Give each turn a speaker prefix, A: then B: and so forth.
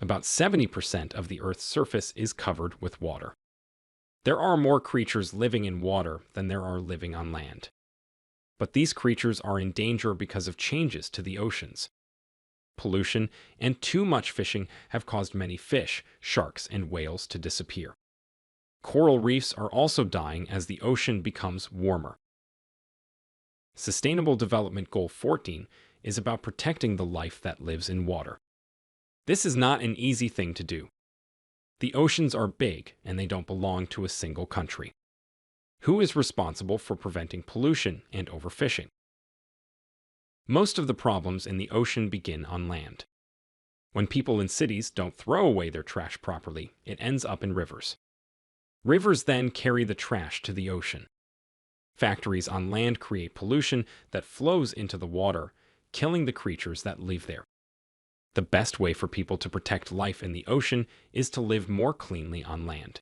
A: About 70% of the Earth's surface is covered with water. There are more creatures living in water than there are living on land. But these creatures are in danger because of changes to the oceans. Pollution and too much fishing have caused many fish, sharks, and whales to disappear. Coral reefs are also dying as the ocean becomes warmer. Sustainable Development Goal 14 is about protecting the life that lives in water. This is not an easy thing to do. The oceans are big and they don't belong to a single country. Who is responsible for preventing pollution and overfishing? Most of the problems in the ocean begin on land. When people in cities don't throw away their trash properly, it ends up in rivers. Rivers then carry the trash to the ocean. Factories on land create pollution that flows into the water, killing the creatures that live there. The best way for people to protect life in the ocean is to live more cleanly on land.